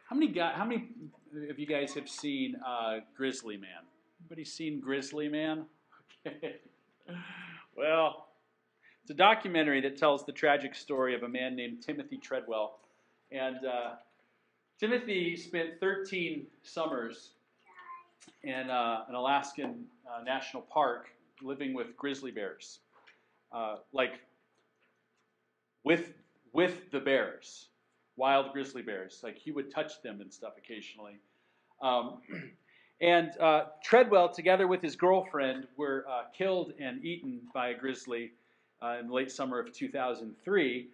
How many of you guys have seen Grizzly Man? Anybody seen Grizzly Man? Okay. Well, it's a documentary that tells the tragic story of a man named Timothy Treadwell. And Timothy spent 13 summers in an Alaskan national park living with grizzly bears. Like with the bears, wild grizzly bears. Like he would touch them and stuff occasionally. And Treadwell, together with his girlfriend, were killed and eaten by a grizzly in the late summer of 2003.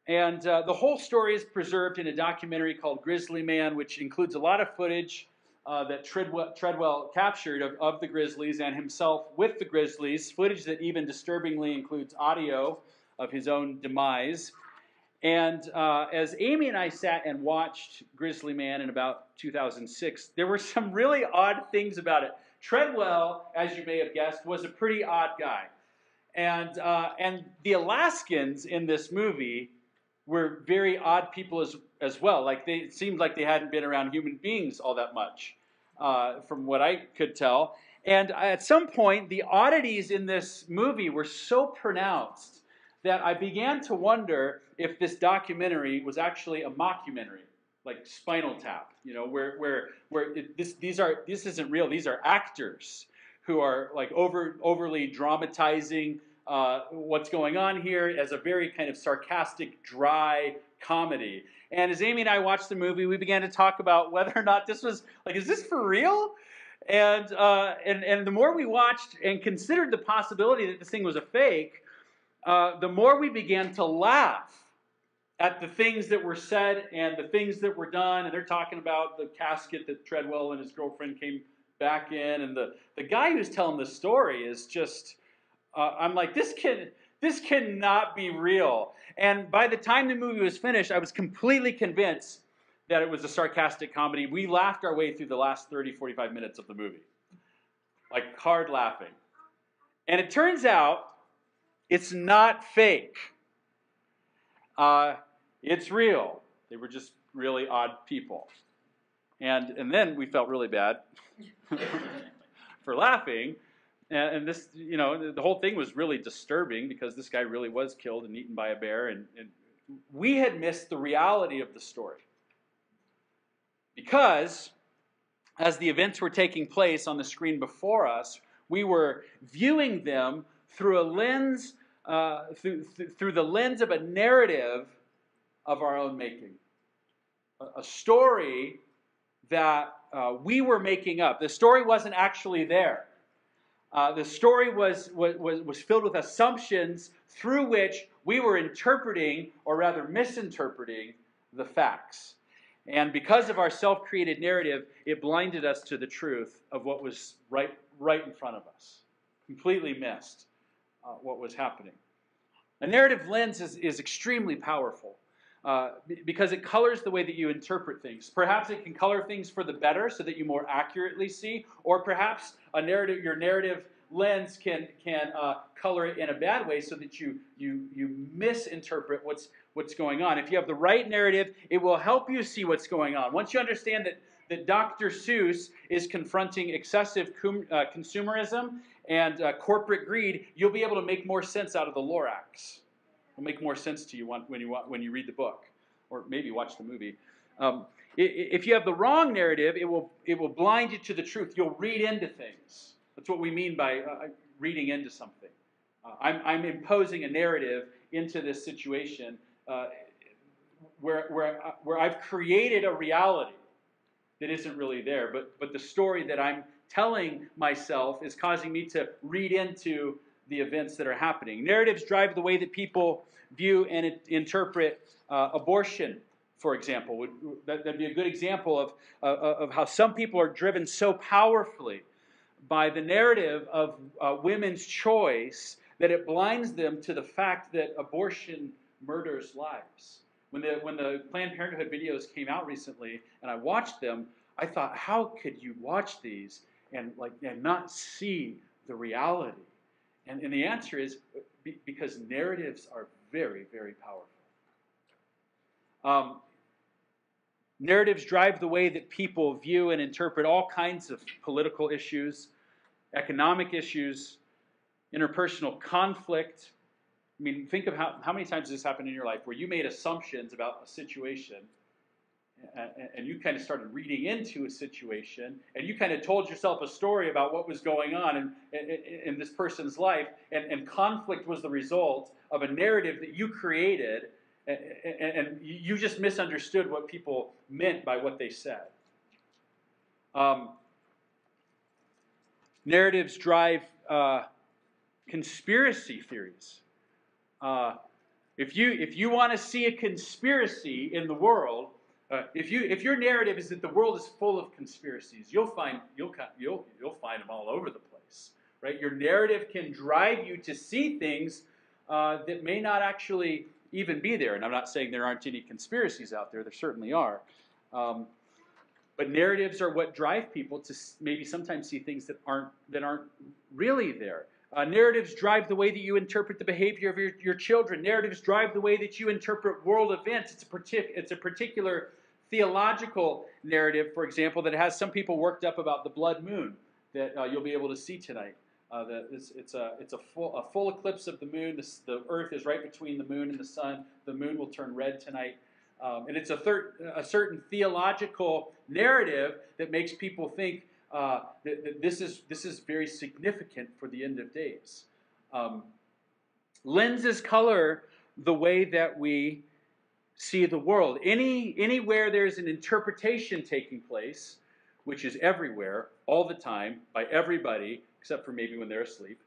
And the whole story is preserved in a documentary called Grizzly Man, which includes a lot of footage that Treadwell captured of the grizzlies and himself with the grizzlies, footage that even disturbingly includes audio of his own demise. And as Amy and I sat and watched Grizzly Man in about 2006, there were some really odd things about it. Treadwell, as you may have guessed, was a pretty odd guy. And the Alaskans in this movie were very odd people as well. Like it seemed like they hadn't been around human beings all that much, from what I could tell. And at some point, the oddities in this movie were so pronounced that I began to wonder if this documentary was actually a mockumentary, like Spinal Tap, where this isn't real. These are actors who are like overly dramatizing what's going on here as a very kind of sarcastic, dry comedy. And as Amy and I watched the movie, we began to talk about whether or not this was like, is this for real? And the more we watched and considered the possibility that this thing was a fake, the more we began to laugh at the things that were said and the things that were done. And they're talking about the casket that Treadwell and his girlfriend came back in. And the guy who's telling the story is just, I'm like, this cannot be real. And by the time the movie was finished, I was completely convinced that it was a sarcastic comedy. We laughed our way through the last 30, 45 minutes of the movie. Like hard laughing. And it turns out it's not fake. It's real. They were just really odd people. And then we felt really bad for laughing. And this, the whole thing was really disturbing because this guy really was killed and eaten by a bear. And we had missed the reality of the story. Because as the events were taking place on the screen before us, we were viewing them through a lens, through the lens of a narrative of our own making. A story that we were making up. The story wasn't actually there. The story was filled with assumptions through which we were interpreting, or rather misinterpreting, the facts. And because of our self-created narrative, it blinded us to the truth of what was right in front of us. Completely missed what was happening. A narrative lens is extremely powerful because it colors the way that you interpret things. Perhaps it can color things for the better so that you more accurately see, or perhaps your narrative lens can color it in a bad way so that you misinterpret what's going on. If you have the right narrative, it will help you see what's going on. Once you understand that Dr. Seuss is confronting excessive consumerism and corporate greed, you'll be able to make more sense out of the Lorax. It'll make more sense to you when you read the book, or maybe watch the movie. If you have the wrong narrative, it will blind you to the truth. You'll read into things. That's what we mean by reading into something. I'm imposing a narrative into this situation where I've created a reality that isn't really there, but the story that I'm telling myself is causing me to read into the events that are happening. Narratives drive the way that people view and interpret abortion, for example. That'd be a good example of how some people are driven so powerfully by the narrative of women's choice that it blinds them to the fact that abortion murders lives. When the Planned Parenthood videos came out recently, and I watched them, I thought, how could you watch these and not see the reality? And the answer is because narratives are very, very powerful. Narratives drive the way that people view and interpret all kinds of political issues, economic issues, interpersonal conflict. I mean, think of how many times this happened in your life where you made assumptions about a situation and you kind of started reading into a situation and you kind of told yourself a story about what was going on in this person's life, and conflict was the result of a narrative that you created, and you just misunderstood what people meant by what they said. Narratives drive conspiracy theories. If you want to see a conspiracy in the world, if your narrative is that the world is full of conspiracies, you'll find them all over the place, right? Your narrative can drive you to see things that may not actually even be there. And I'm not saying there aren't any conspiracies out there. There certainly are. But narratives are what drive people to maybe sometimes see things that aren't really there. Narratives drive the way that you interpret the behavior of your children. Narratives drive the way that you interpret world events. It's a particular theological narrative, for example, that has some people worked up about the blood moon that you'll be able to see tonight. It's a full eclipse of the moon. The earth is right between the moon and the sun. The moon will turn red tonight. And it's a certain theological narrative that makes people think that this is very significant for the end of days. Lenses color the way that we see the world. Anywhere there's an interpretation taking place, which is everywhere, all the time, by everybody, except for maybe when they're asleep.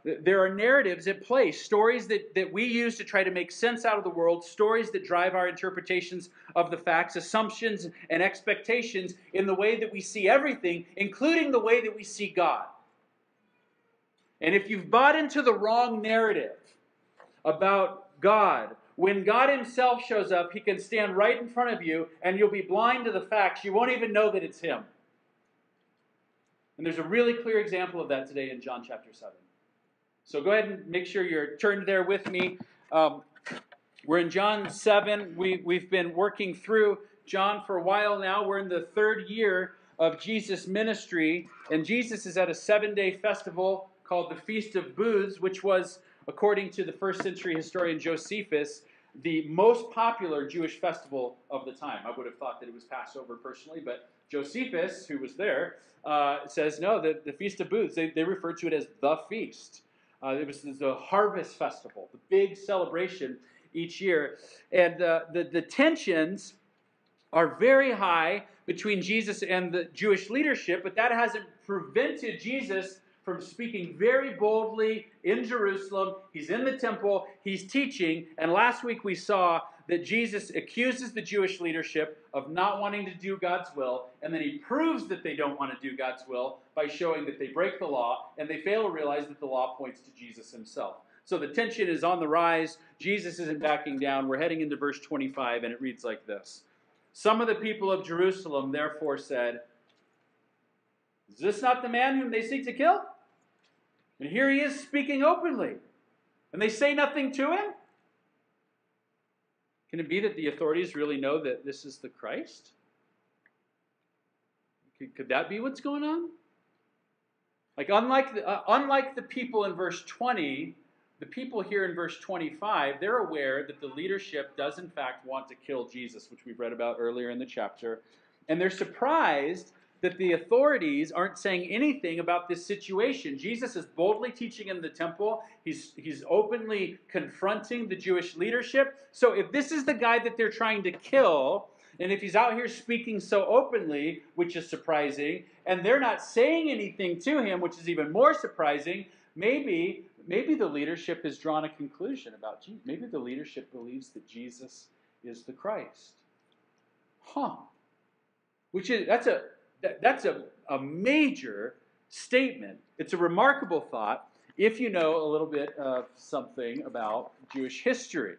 There are narratives at play, stories that we use to try to make sense out of the world, stories that drive our interpretations of the facts, assumptions and expectations in the way that we see everything, including the way that we see God. And if you've bought into the wrong narrative about God, when God himself shows up, he can stand right in front of you and you'll be blind to the facts. You won't even know that it's him. And there's a really clear example of that today in John chapter 7. So go ahead and make sure you're turned there with me. We're in John 7. We've been working through John for a while now. We're in the third year of Jesus' ministry. And Jesus is at a 7-day festival called the Feast of Booths, which was, according to the first century historian Josephus, the most popular Jewish festival of the time. I would have thought that it was Passover personally, but Josephus, who was there, says, no, the Feast of Booths, they refer to it as the feast. It was the harvest festival, the big celebration each year. And the tensions are very high between Jesus and the Jewish leadership, but that hasn't prevented Jesus from speaking very boldly in Jerusalem. He's in the temple, he's teaching, and last week we saw that Jesus accuses the Jewish leadership of not wanting to do God's will, and then he proves that they don't want to do God's will by showing that they break the law, and they fail to realize that the law points to Jesus himself. So the tension is on the rise. Jesus isn't backing down. We're heading into verse 25, and it reads like this. Some of the people of Jerusalem therefore said, is this not the man whom they seek to kill? And here he is speaking openly, and they say nothing to him? Can it be that the authorities really know that this is the Christ? Could that be what's going on? Like, unlike the people in verse 20, the people here in verse 25, they're aware that the leadership does in fact want to kill Jesus, which we've read about earlier in the chapter. And they're surprised that the authorities aren't saying anything about this situation. Jesus is boldly teaching in the temple. He's openly confronting the Jewish leadership. So if this is the guy that they're trying to kill, and if he's out here speaking so openly, which is surprising, and they're not saying anything to him, which is even more surprising, maybe the leadership has drawn a conclusion about Jesus. Maybe the leadership believes that Jesus is the Christ. That's a major statement. It's a remarkable thought if you know a little bit of something about Jewish history.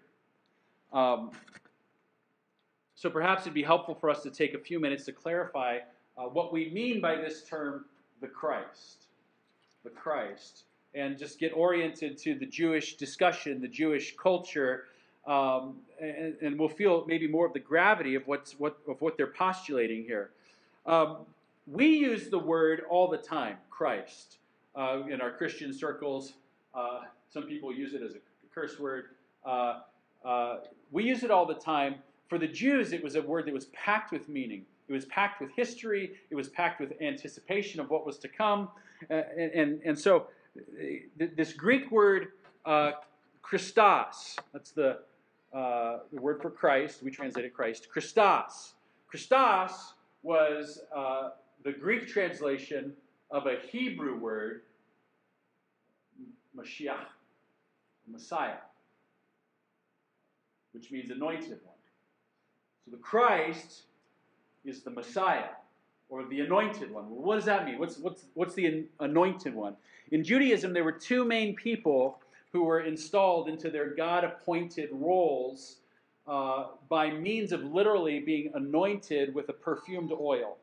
So perhaps it'd be helpful for us to take a few minutes to clarify what we mean by this term, the Christ. The Christ. And just get oriented to the Jewish discussion, the Jewish culture, and we'll feel maybe more of the gravity of what they're postulating here. We use the word all the time, Christ, in our Christian circles. Some people use it as a curse word. We use it all the time. For the Jews, it was a word that was packed with meaning. It was packed with history. It was packed with anticipation of what was to come. And so this Greek word, Christos, that's the word for Christ. We translate it Christ. Christos. Christos was the Greek translation of a Hebrew word, Mashiach, Messiah, which means anointed one. So the Christ is the Messiah, or the anointed one. Well, what does that mean? What's the anointed one? In Judaism, there were two main people who were installed into their God-appointed roles by means of literally being anointed with a perfumed oil.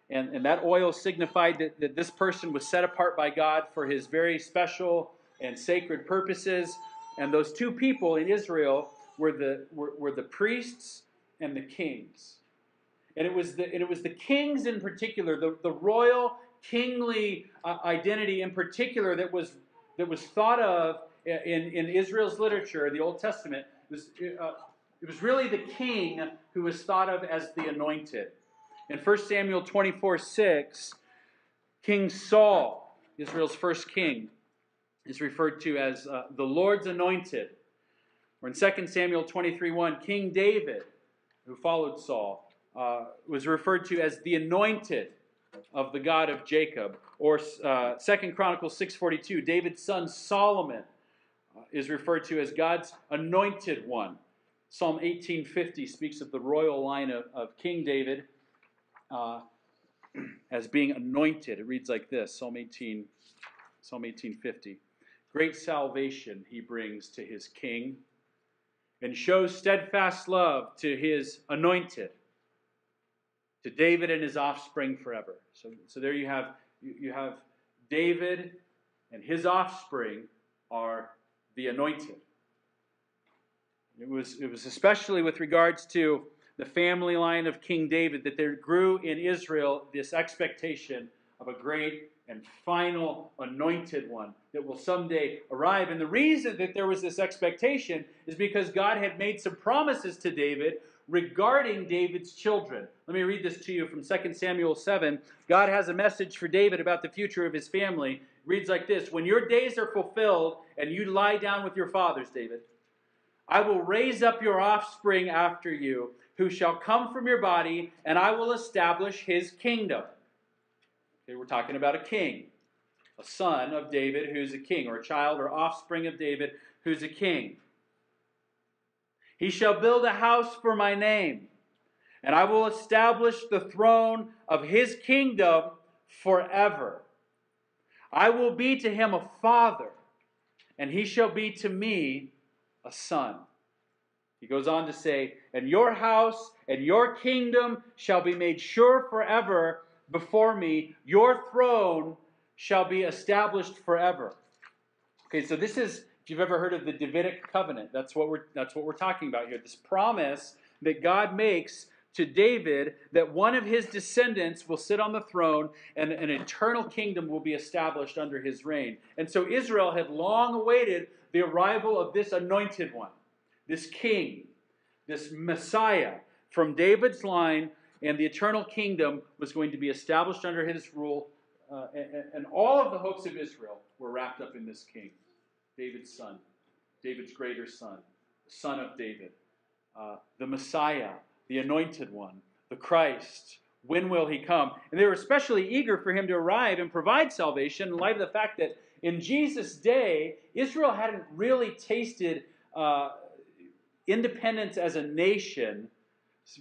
And that oil signified that this person was set apart by God for his very special and sacred purposes. And those two people in Israel were the priests and the kings. And it was the kings in particular, the royal kingly identity in particular that was thought of in Israel's literature, the Old Testament. It was really the king who was thought of as the anointed. In 1 Samuel 24:6, King Saul, Israel's first king, is referred to as the Lord's anointed. Or in 2 Samuel 23:1, King David, who followed Saul, was referred to as the anointed of the God of Jacob. Or 2 Chronicles 6:42, David's son Solomon is referred to as God's anointed one. Psalm 18:50 speaks of the royal line of King David as being anointed. It reads like this, Psalm 18:50. Great salvation he brings to his king, and shows steadfast love to his anointed, to David and his offspring forever. So there you have David, and his offspring are the anointed. It was especially with regards to the family line of King David that there grew in Israel this expectation of a great and final anointed one that will someday arrive. And the reason that there was this expectation is because God had made some promises to David regarding David's children. Let me read this to you from 2 Samuel 7. God has a message for David about the future of his family. It reads like this: when your days are fulfilled and you lie down with your fathers, David, I will raise up your offspring after you, who shall come from your body, and I will establish his kingdom. Okay, we're talking about a king, a son of David who's a king, or a child or offspring of David who's a king. He shall build a house for my name, and I will establish the throne of his kingdom forever. I will be to him a father, and he shall be to me a son. He goes on to say, and your house and your kingdom shall be made sure forever before me. Your throne shall be established forever. Okay, so this is, if you've ever heard of the Davidic covenant, that's what we're talking about here. This promise that God makes to David that one of his descendants will sit on the throne and an eternal kingdom will be established under his reign. And so Israel had long awaited the arrival of this anointed one, this king, this Messiah from David's line, and the eternal kingdom was going to be established under his rule. And all of the hopes of Israel were wrapped up in this king, David's son, David's greater son, the son of David, the Messiah, the anointed one, the Christ. When will he come? And they were especially eager for him to arrive and provide salvation in light of the fact that in Jesus' day, Israel hadn't really tasted independence as a nation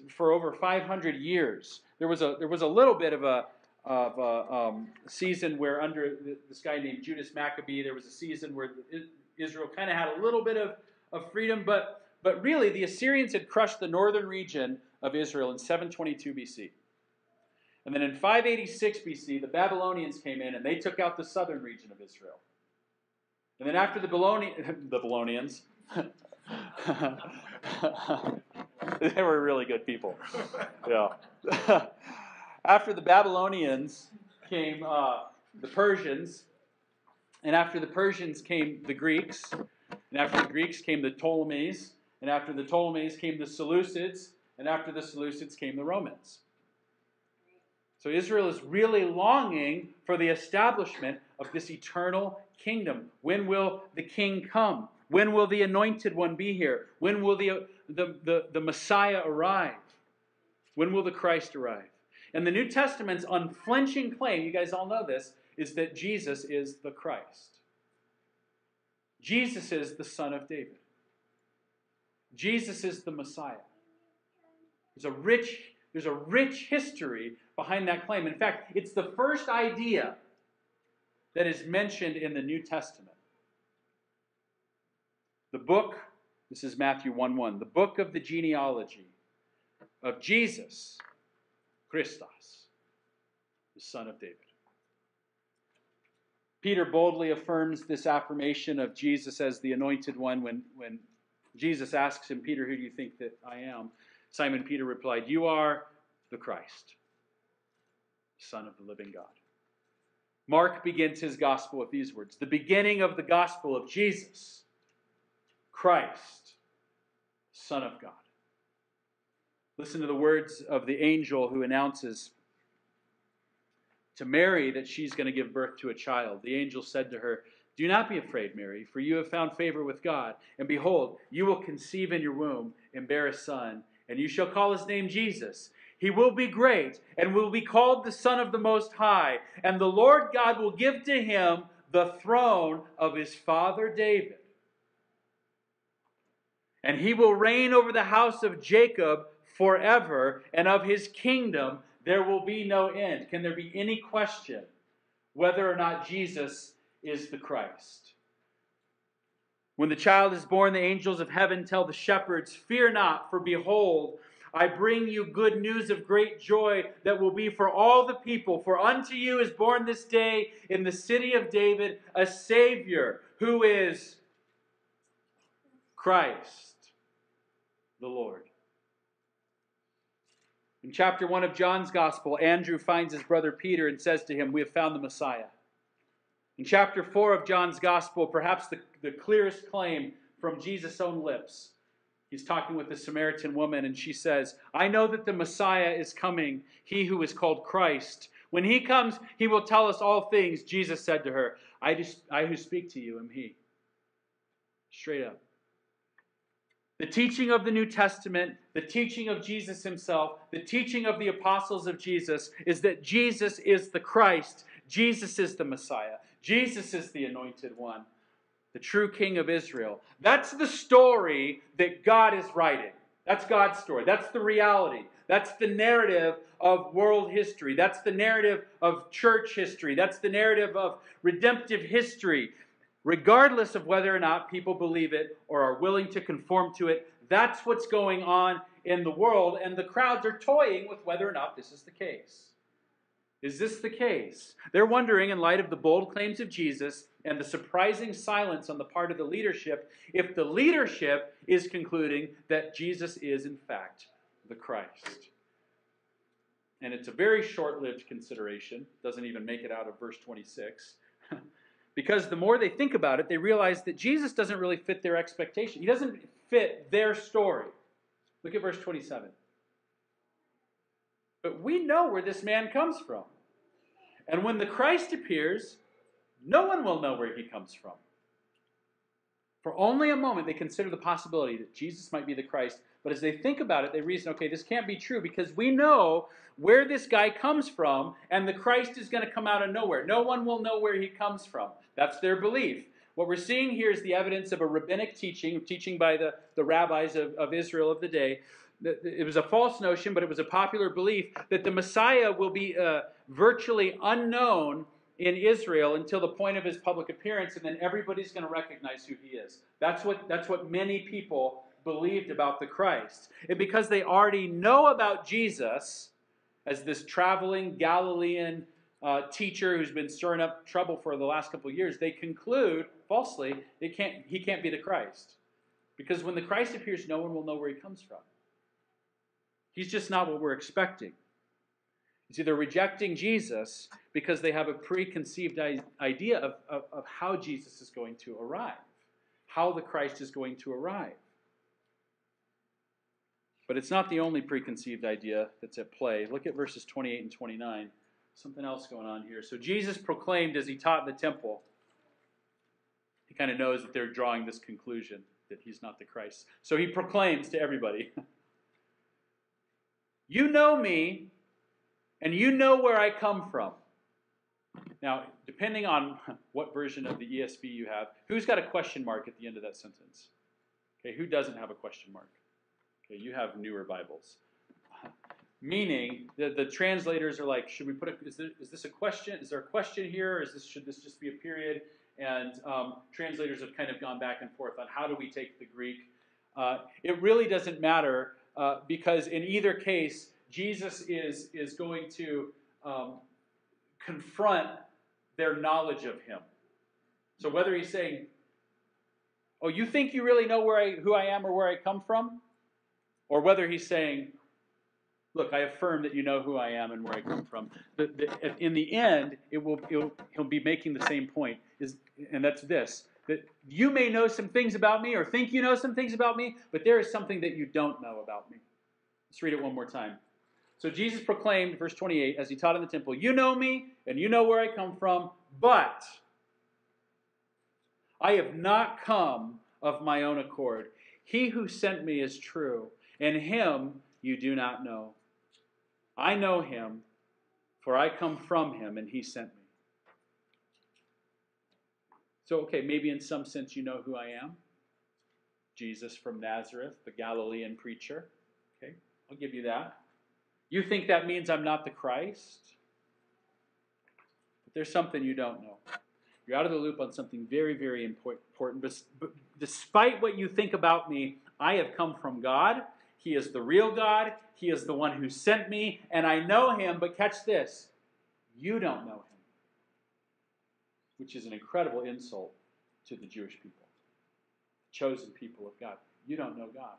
for over 500 years. There was a little bit of a season where under this guy named Judas Maccabee, there was a season where Israel kind of had a little bit of freedom, but really the Assyrians had crushed the northern region of Israel in 722 BC. And then in 586 BC, the Babylonians came in and they took out the southern region of Israel. And then after the Babylonians, They were really good people. Yeah. After the Babylonians came the Persians, and after the Persians came the Greeks, and after the Greeks came the Ptolemies, and after the Ptolemies came the Seleucids, and after the Seleucids came the Romans. So Israel is really longing for the establishment of this eternal kingdom. When will the king come? When will the anointed one be here? When will the Messiah arrive? When will the Christ arrive? And the New Testament's unflinching claim, you guys all know this, is that Jesus is the Christ. Jesus is the Son of David. Jesus is the Messiah. There's a rich history behind that claim. In fact, it's the first idea that is mentioned in the New Testament. The book, this is Matthew 1:1, the book of the genealogy of Jesus, Christos, the Son of David. Peter boldly affirms this affirmation of Jesus as the anointed one when Jesus asks him, Peter, who do you think that I am? Simon Peter replied, you are the Christ, Son of the living God. Mark begins his gospel with these words, the beginning of the gospel of Jesus, Christ, Son of God. Listen to the words of the angel who announces to Mary that she's going to give birth to a child. The angel said to her, do not be afraid, Mary, for you have found favor with God. And behold, you will conceive in your womb and bear a son, and you shall call his name Jesus. He will be great and will be called the Son of the Most High. And the Lord God will give to him the throne of his father David. And he will reign over the house of Jacob forever, and of his kingdom there will be no end. Can there be any question whether or not Jesus is the Christ? When the child is born, the angels of heaven tell the shepherds, fear not, for behold, I bring you good news of great joy that will be for all the people. For unto you is born this day in the city of David a Savior, who is Christ the Lord. In chapter 1 of John's Gospel, Andrew finds his brother Peter and says to him, we have found the Messiah. In chapter 4 of John's Gospel, perhaps the clearest claim from Jesus' own lips, he's talking with the Samaritan woman and she says, I know that the Messiah is coming, he who is called Christ. When he comes, he will tell us all things. Jesus said to her, I who speak to you am he. Straight up. The teaching of the New Testament, the teaching of Jesus himself, the teaching of the apostles of Jesus is that Jesus is the Christ. Jesus is the Messiah. Jesus is the anointed one, the true King of Israel. That's the story that God is writing. That's God's story. That's the reality. That's the narrative of world history. That's the narrative of church history. That's the narrative of redemptive history. Regardless of whether or not people believe it or are willing to conform to it, that's what's going on in the world, and the crowds are toying with whether or not this is the case. Is this the case? They're wondering, in light of the bold claims of Jesus and the surprising silence on the part of the leadership, if the leadership is concluding that Jesus is, in fact, the Christ. And it's a very short-lived consideration. Doesn't even make it out of verse 26. Because the more they think about it, they realize that Jesus doesn't really fit their expectation. He doesn't fit their story. Look at verse 27. But we know where this man comes from. And when the Christ appears, no one will know where he comes from. For only a moment they consider the possibility that Jesus might be the Christ. But as they think about it, they reason, okay, this can't be true because we know where this guy comes from, and the Christ is going to come out of nowhere. No one will know where he comes from. That's their belief. What we're seeing here is the evidence of a rabbinic teaching by the rabbis of Israel of the day. It was a false notion, but it was a popular belief that the Messiah will be virtually unknown in Israel until the point of his public appearance, and then everybody's going to recognize who he is. That's what many people believed about the Christ. And because they already know about Jesus as this traveling Galilean teacher who's been stirring up trouble for the last couple of years, they conclude, falsely, he can't be the Christ. Because when the Christ appears, no one will know where he comes from. He's just not what we're expecting. You see, they're rejecting Jesus because they have a preconceived idea of how Jesus is going to arrive, how the Christ is going to arrive. But it's not the only preconceived idea that's at play. Look at verses 28 and 29. Something else going on here. So Jesus proclaimed as he taught in the temple. He kind of knows that they're drawing this conclusion that he's not the Christ. So he proclaims to everybody, "You know me, and you know where I come from." Now, depending on what version of the ESV you have, who's got a question mark at the end of that sentence? Okay, who doesn't have a question mark? Okay, you have newer Bibles. Meaning, the translators are like, should we put is this a question? Is there a question here? Or should this just be a period? And translators have kind of gone back and forth on how do we take the Greek. It really doesn't matter because in either case, Jesus is going to confront their knowledge of him. So whether he's saying, "Oh, you think you really know who I am or where I come from?" Or whether he's saying, "Look, I affirm that you know who I am and where I come from." In the end, he'll be making the same point, and that's this: that you may know some things about me or think you know some things about me, but there is something that you don't know about me. Let's read it one more time. So Jesus proclaimed, verse 28, as he taught in the temple, "You know me and you know where I come from, but I have not come of my own accord. He who sent me is true, and him you do not know. I know him, for I come from him, and he sent me." So, okay, maybe in some sense you know who I am. Jesus from Nazareth, the Galilean preacher. Okay, I'll give you that. You think that means I'm not the Christ? But there's something you don't know. You're out of the loop on something very, very important. But despite what you think about me, I have come from God. He is the real God. He is the one who sent me, and I know him. But catch this, you don't know him, which is an incredible insult to the Jewish people, the chosen people of God. You don't know God.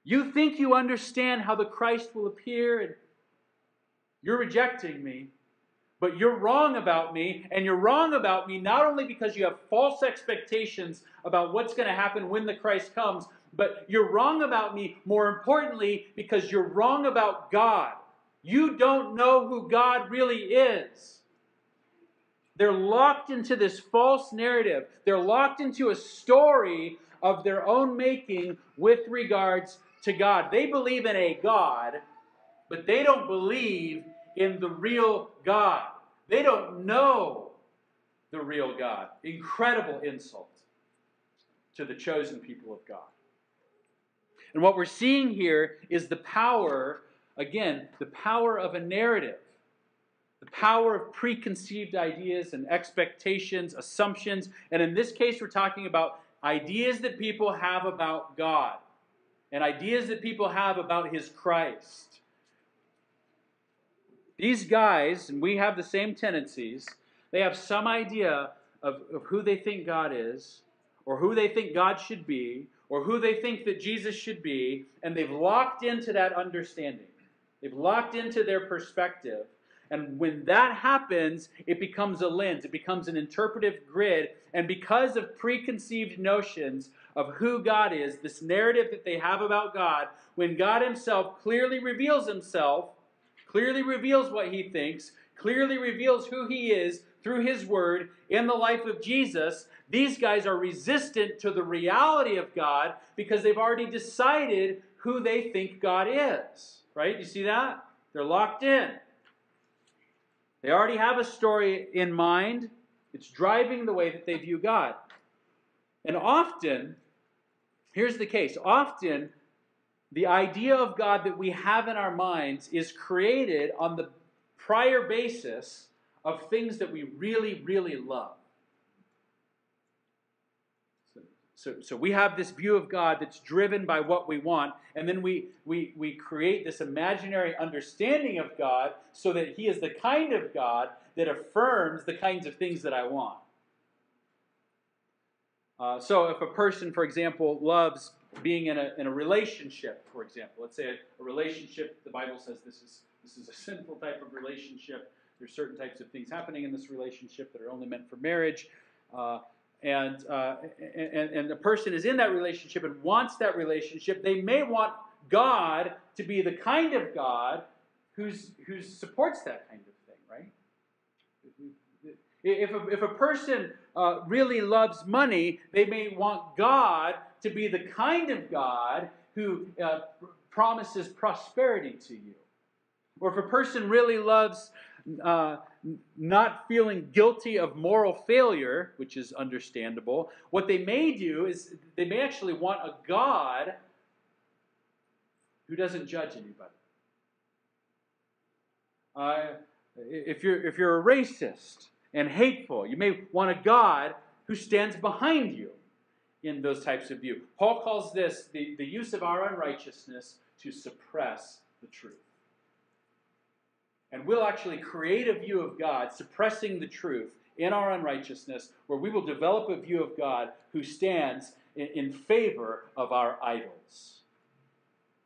You think you understand how the Christ will appear, and you're rejecting me. But you're wrong about me, and you're wrong about me not only because you have false expectations about what's going to happen when the Christ comes, but you're wrong about me, more importantly, because you're wrong about God. You don't know who God really is. They're locked into this false narrative. They're locked into a story of their own making with regards to God. They believe in a God, but they don't believe in the real God. They don't know the real God. Incredible insult to the chosen people of God. And what we're seeing here is the power, again, the power of a narrative. The power of preconceived ideas and expectations, assumptions. And in this case, we're talking about ideas that people have about God and ideas that people have about his Christ. These guys, and we have the same tendencies, they have some idea of who they think God is, or who they think God should be, or who they think that Jesus should be, and they've locked into that understanding. They've locked into their perspective. And when that happens, it becomes a lens. It becomes an interpretive grid. And because of preconceived notions of who God is, this narrative that they have about God, when God himself clearly reveals himself, clearly reveals what he thinks, clearly reveals who he is through his word in the life of Jesus, these guys are resistant to the reality of God because they've already decided who they think God is. Right? You see that? They're locked in. They already have a story in mind. It's driving the way that they view God. And often, here's the case, often the idea of God that we have in our minds is created on the prior basis of things that we really, really love. So we have this view of God that's driven by what we want, and then we create this imaginary understanding of God so that he is the kind of God that affirms the kinds of things that I want. So if a person, for example, loves being in a relationship, for example, let's say a relationship, the Bible says this is a sinful type of relationship. There's certain types of things happening in this relationship that are only meant for marriage. And the person is in that relationship and wants that relationship. They may want God to be the kind of God who supports that kind of thing, right? If a person really loves money, they may want God to be the kind of God who promises prosperity to you. Or if a person really loves not feeling guilty of moral failure, which is understandable, what they may do is they may actually want a God who doesn't judge anybody. If you're a racist and hateful, you may want a God who stands behind you in those types of view. Paul calls this the use of our unrighteousness to suppress the truth. And we'll actually create a view of God suppressing the truth in our unrighteousness, where we will develop a view of God who stands in favor of our idols,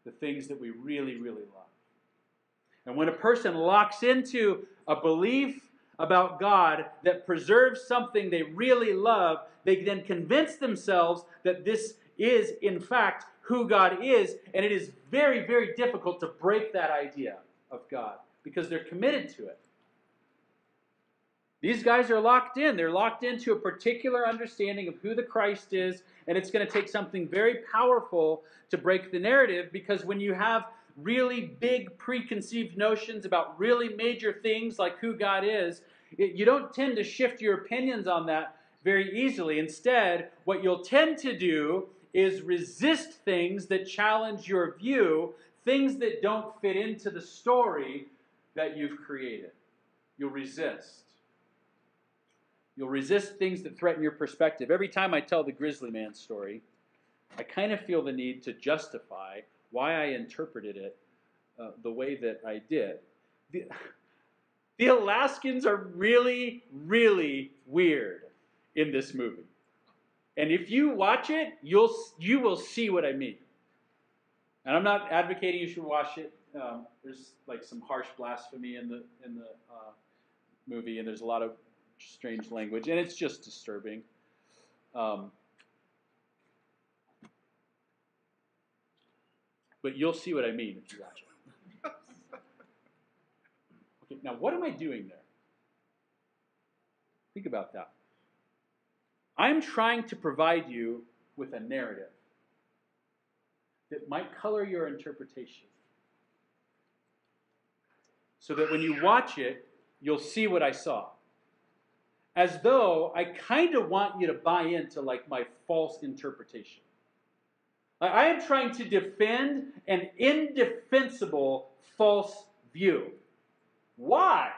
the things that we really, really love. And when a person locks into a belief about God that preserves something they really love, they then convince themselves that this is, in fact, who God is, and it is very, very difficult to break that idea of God because they're committed to it. These guys are locked in. They're locked into a particular understanding of who the Christ is, and it's going to take something very powerful to break the narrative, because when you have really big preconceived notions about really major things like who God is, you don't tend to shift your opinions on that very easily. Instead, what you'll tend to do is resist things that challenge your view, things that don't fit into the story that you've created. You'll resist. You'll resist things that threaten your perspective. Every time I tell the Grizzly Man story, I kind of feel the need to justify why I interpreted it the way that I did. The Alaskans are really, really weird in this movie. And if you watch it, you will see what I mean. And I'm not advocating you should watch it. There's like some harsh blasphemy in the movie, and there's a lot of strange language, and it's just disturbing. But you'll see what I mean if you watch it. Okay, now what am I doing there? Think about that. I'm trying to provide you with a narrative that might color your interpretation, so that when you watch it, you'll see what I saw. As though I kind of want you to buy into like my false interpretation. I am trying to defend an indefensible false view. Why?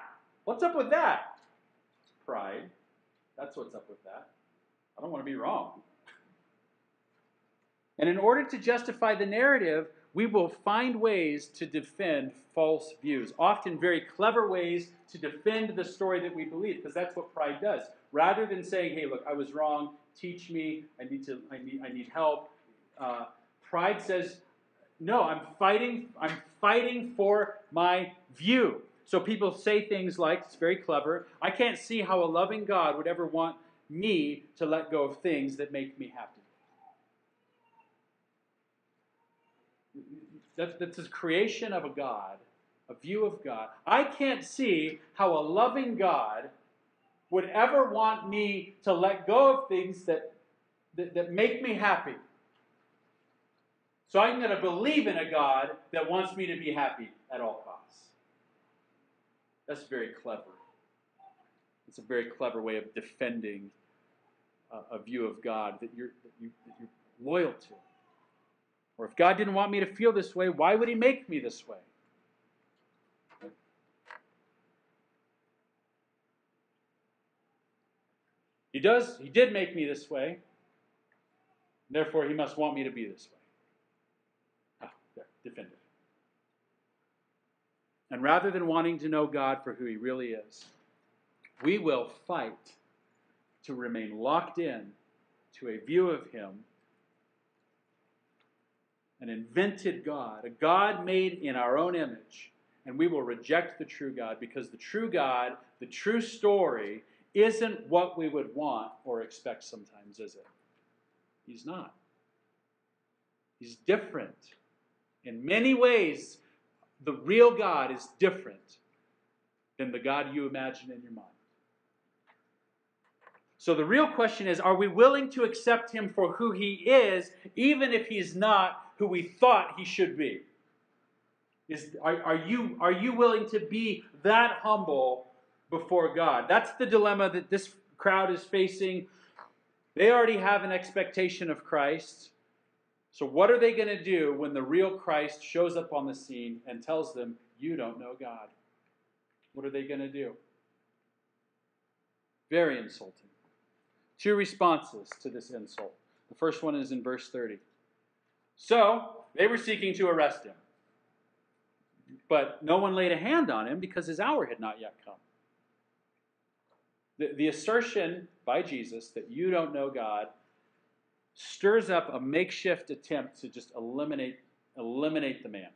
What's up with that? Pride. That's what's up with that. I don't want to be wrong. And in order to justify the narrative, we will find ways to defend false views. Often very clever ways to defend the story that we believe, because that's what pride does. Rather than saying, hey, look, I was wrong, teach me, I need help. Pride says, no, I'm fighting for my view. So people say things like, it's very clever, I can't see how a loving God would ever want me to let go of things that make me happy. That's the creation of a God, a view of God. I can't see how a loving God would ever want me to let go of things that make me happy. So I'm going to believe in a God that wants me to be happy at all costs. That's very clever. It's a very clever way of defending a view of God that you're loyal to. Or if God didn't want me to feel this way, why would He make me this way? He did make me this way. Therefore, He must want me to be this way. There, defended. And rather than wanting to know God for who He really is, we will fight to remain locked in to a view of him, an invented God, a God made in our own image, and we will reject the true God because the true God, the true story, isn't what we would want or expect sometimes, is it? He's not. He's different. In many ways, the real God is different than the God you imagine in your mind. So the real question is, are we willing to accept him for who he is, even if he's not who we thought he should be? Are you willing to be that humble before God? That's the dilemma that this crowd is facing. They already have an expectation of Christ. So what are they going to do when the real Christ shows up on the scene and tells them, you don't know God? What are they going to do? Very insulting. Two responses to this insult. The first one is in verse 30. So, they were seeking to arrest him. But no one laid a hand on him because his hour had not yet come. The assertion by Jesus that you don't know God stirs up a makeshift attempt to just eliminate the man.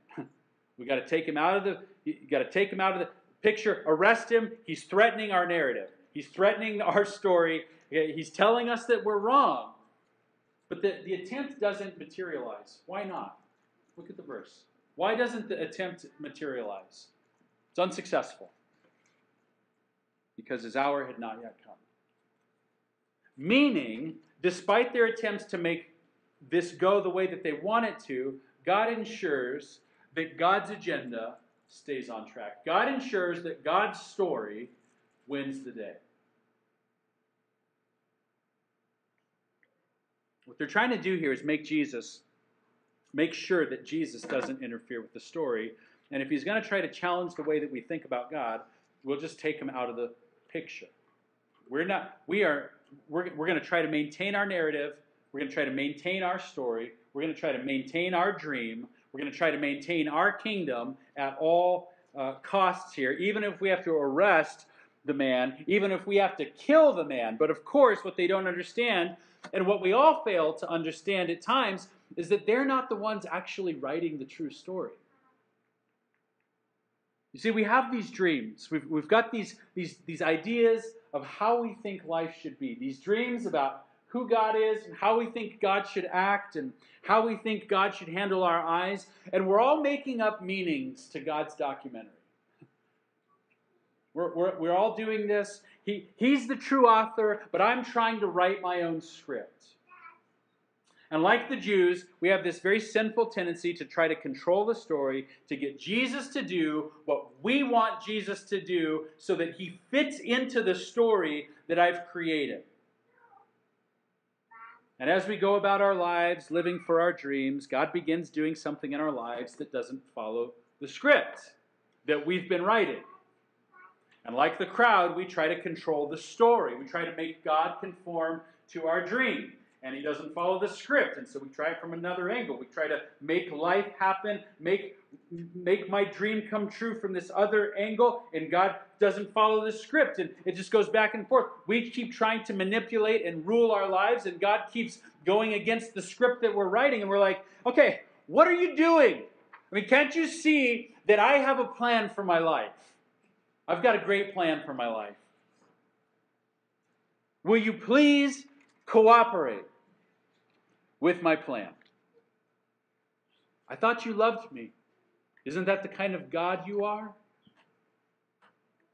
We got to take him out of the picture, arrest him. He's threatening our narrative. He's threatening our story. He's telling us that we're wrong. But the attempt doesn't materialize. Why not? Look at the verse. Why doesn't the attempt materialize? It's unsuccessful. Because his hour had not yet come. Meaning, despite their attempts to make this go the way that they want it to, God ensures that God's agenda stays on track. God ensures that God's story wins the day. What they're trying to do here is make sure that Jesus doesn't interfere with the story. And if he's going to try to challenge the way that we think about God, we'll just take him out of the picture. We're going to try to maintain our narrative. We're going to try to maintain our story. We're going to try to maintain our dream. We're going to try to maintain our kingdom at all costs here, even if we have to arrest the man, even if we have to kill the man. But of course, what they don't understand, and what we all fail to understand at times, is that they're not the ones actually writing the true story. You see, we have these dreams. We've got these ideas of how we think life should be. These dreams about who God is and how we think God should act and how we think God should handle our eyes. And we're all making up meanings to God's documentary. We're all doing this. He's the true author, but I'm trying to write my own script. And like the Jews, we have this very sinful tendency to try to control the story, to get Jesus to do what we want Jesus to do so that he fits into the story that I've created. And as we go about our lives, living for our dreams, God begins doing something in our lives that doesn't follow the script that we've been writing. And like the crowd, we try to control the story. We try to make God conform to our dream. And he doesn't follow the script. And so we try it from another angle. We try to make life happen, make my dream come true from this other angle. And God doesn't follow the script. And it just goes back and forth. We keep trying to manipulate and rule our lives. And God keeps going against the script that we're writing. And we're like, okay, what are you doing? I mean, can't you see that I have a plan for my life? I've got a great plan for my life. Will you please cooperate with my plan? I thought you loved me. Isn't that the kind of God you are?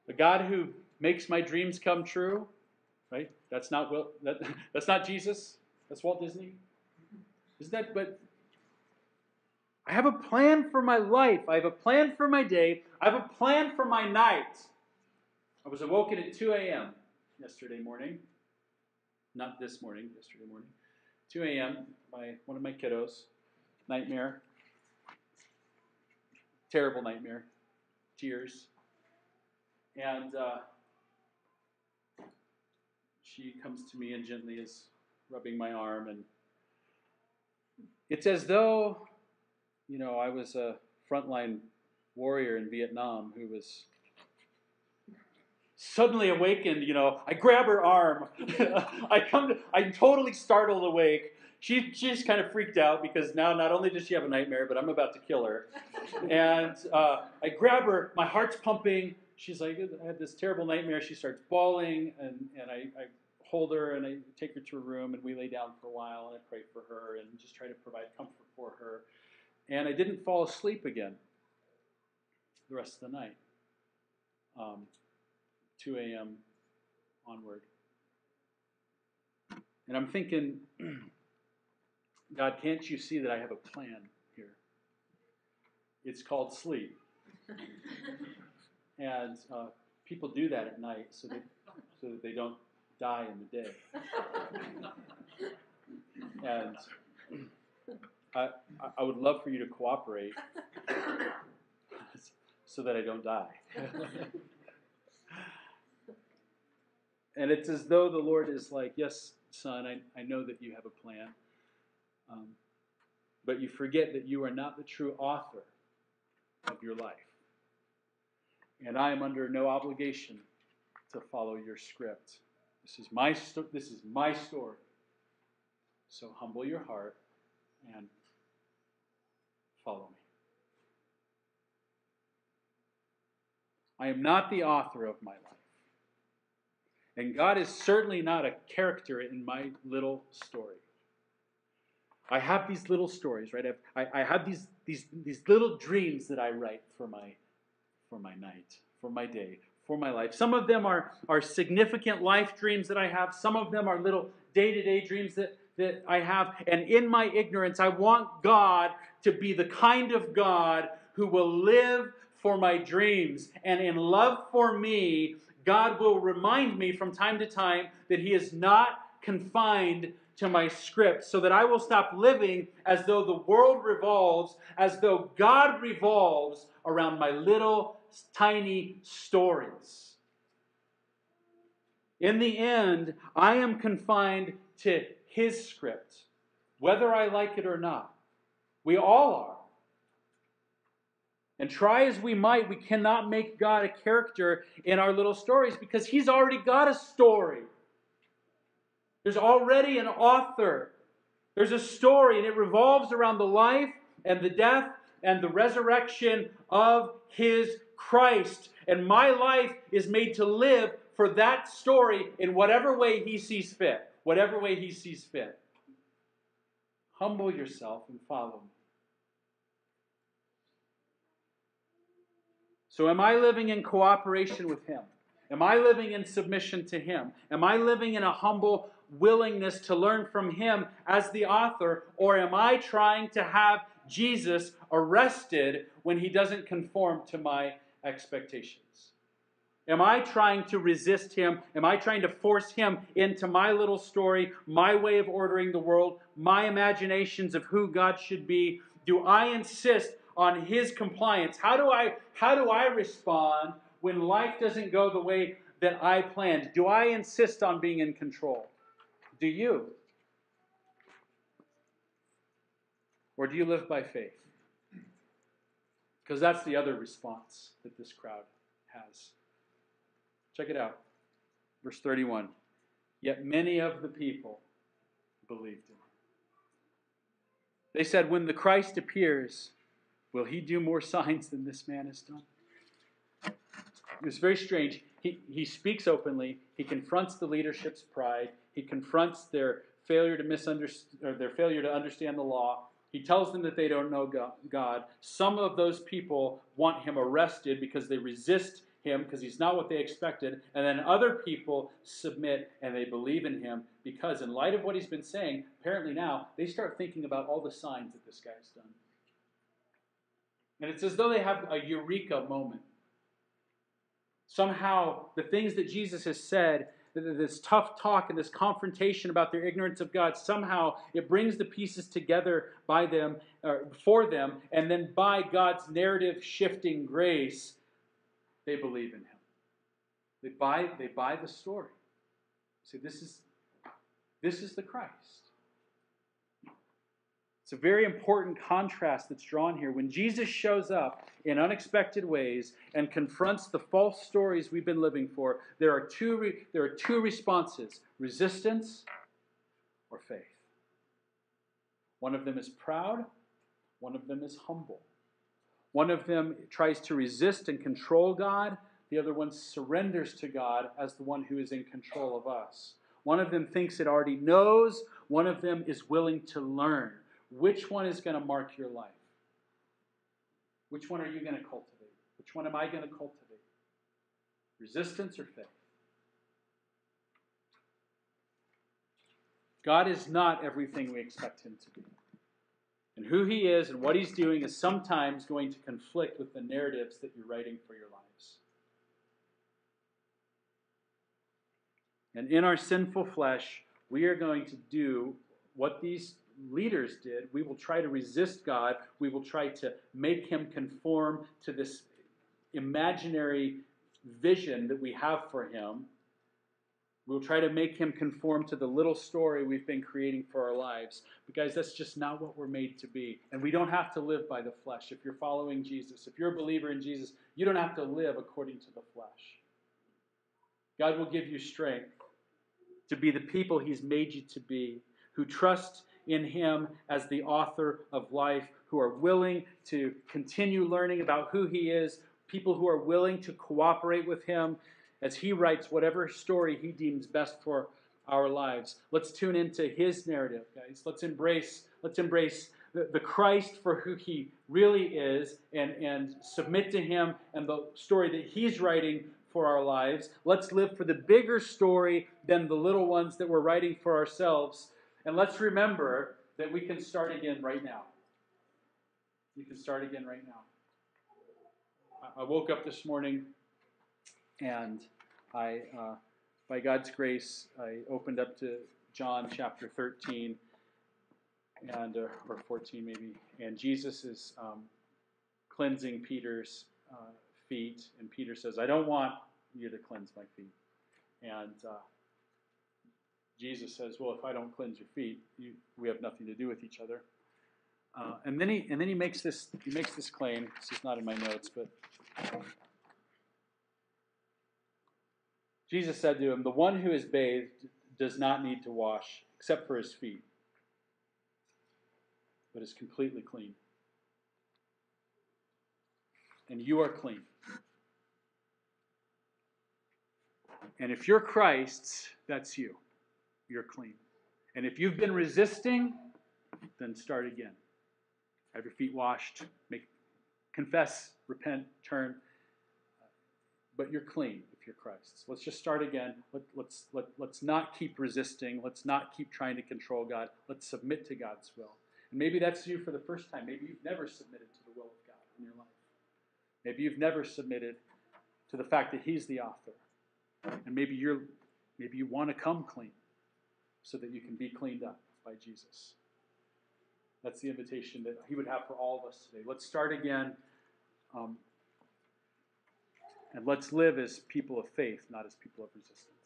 The God who makes my dreams come true? Right? That's not Jesus. That's Walt Disney. Isn't that? But I have a plan for my life. I have a plan for my day. I have a plan for my night. I was awoken at 2 a.m. yesterday morning. Not this morning, yesterday morning. 2 a.m. by one of my kiddos. Nightmare. Terrible nightmare. Tears. And she comes to me and gently is rubbing my arm. And it's as though, I was a frontline warrior in Vietnam who was suddenly awakened, I grab her arm. I'm totally startled awake. She's kind of freaked out because now not only does she have a nightmare, but I'm about to kill her. And I grab her, my heart's pumping. She's like, I had this terrible nightmare. She starts bawling, and I hold her and I take her to her room, and we lay down for a while, and I pray for her and just try to provide comfort for her. And I didn't fall asleep again the rest of the night. 2 a.m. onward. And I'm thinking, God, can't you see that I have a plan here? It's called sleep. And people do that at night so that they don't die in the day. And I would love for you to cooperate so that I don't die. And it's as though the Lord is like, yes, son, I know that you have a plan. But you forget that you are not the true author of your life. And I am under no obligation to follow your script. This is my story. So humble your heart and follow me. I am not the author of my life. And God is certainly not a character in my little story. I have these little stories, right? I have these little dreams that I write for my night, for my day, for my life. Some of them are significant life dreams that I have. Some of them are little day-to-day dreams that I have. And in my ignorance, I want God to be the kind of God who will live for my dreams. And in love for me, God will remind me from time to time that He is not confined to my script, so that I will stop living as though the world revolves, as though God revolves around my little tiny stories. In the end, I am confined to His script, whether I like it or not. We all are. And try as we might, we cannot make God a character in our little stories because He's already got a story. There's already an author. There's a story, and it revolves around the life and the death and the resurrection of His Christ. And my life is made to live for that story in whatever way He sees fit. Whatever way He sees fit. Humble yourself and follow me. So am I living in cooperation with Him? Am I living in submission to Him? Am I living in a humble willingness to learn from Him as the author? Or am I trying to have Jesus arrested when He doesn't conform to my expectations? Am I trying to resist Him? Am I trying to force Him into my little story, my way of ordering the world, my imaginations of who God should be? Do I insist on His compliance? How do I respond when life doesn't go the way that I planned? Do I insist on being in control? Do you? Or do you live by faith? Because that's the other response that this crowd has. Check it out. Verse 31. Yet many of the people believed him. They said, when the Christ appears, will He do more signs than this man has done? It was very strange. He speaks openly. He confronts the leadership's pride. He confronts their failure to understand the law. He tells them that they don't know God. Some of those people want Him arrested because they resist Him because He's not what they expected. And then other people submit and they believe in Him because in light of what He's been saying, apparently now, they start thinking about all the signs that this guy's done. And it's as though they have a eureka moment. Somehow, the things that Jesus has said, this tough talk and this confrontation about their ignorance of God, somehow it brings the pieces together by them, for them, and then by God's narrative-shifting grace, they believe in Him. They buy the story. Say, this is the Christ. It's a very important contrast that's drawn here. When Jesus shows up in unexpected ways and confronts the false stories we've been living for, there are two responses: resistance or faith. One of them is proud, one of them is humble. One of them tries to resist and control God, the other one surrenders to God as the one who is in control of us. One of them thinks it already knows, one of them is willing to learn. Which one is going to mark your life? Which one are you going to cultivate? Which one am I going to cultivate? Resistance or faith? God is not everything we expect him to be. And who he is and what he's doing is sometimes going to conflict with the narratives that you're writing for your lives. And in our sinful flesh, we are going to do what these leaders did. We will try to resist God. We will try to make him conform to this imaginary vision that we have for him. We'll try to make him conform to the little story we've been creating for our lives. But guys, that's just not what we're made to be. And we don't have to live by the flesh. If you're following Jesus, if you're a believer in Jesus, you don't have to live according to the flesh. God will give you strength to be the people he's made you to be, who trust in him as the author of life, who are willing to continue learning about who he is, people who are willing to cooperate with him as he writes whatever story he deems best for our lives. Let's tune into his narrative, guys. Let's embrace the Christ for who he really is and submit to him and the story that he's writing for our lives. Let's live for the bigger story than the little ones that we're writing for ourselves. And let's remember that we can start again right now. You can start again right now. I woke up this morning and I, by God's grace, I opened up to John chapter 13 and or 14 maybe, and Jesus is cleansing Peter's feet, and Peter says, "I don't want you to cleanse my feet." And Jesus says, "Well, if I don't cleanse your feet, we have nothing to do with each other." And then he makes this claim. This is not in my notes, but Jesus said to him, "The one who is bathed does not need to wash except for his feet, but is completely clean. And you are clean." And if you're Christ's, that's you. You're clean. And if you've been resisting, then start again. Have your feet washed. Confess, repent, turn. But you're clean if you're Christ's. Let's just start again. Let's not keep resisting. Let's not keep trying to control God. Let's submit to God's will. And maybe that's you for the first time. Maybe you've never submitted to the will of God in your life. Maybe you've never submitted to the fact that he's the author. And maybe you want to come clean so that you can be cleaned up by Jesus. That's the invitation that he would have for all of us today. Let's start again. And let's live as people of faith, not as people of resistance.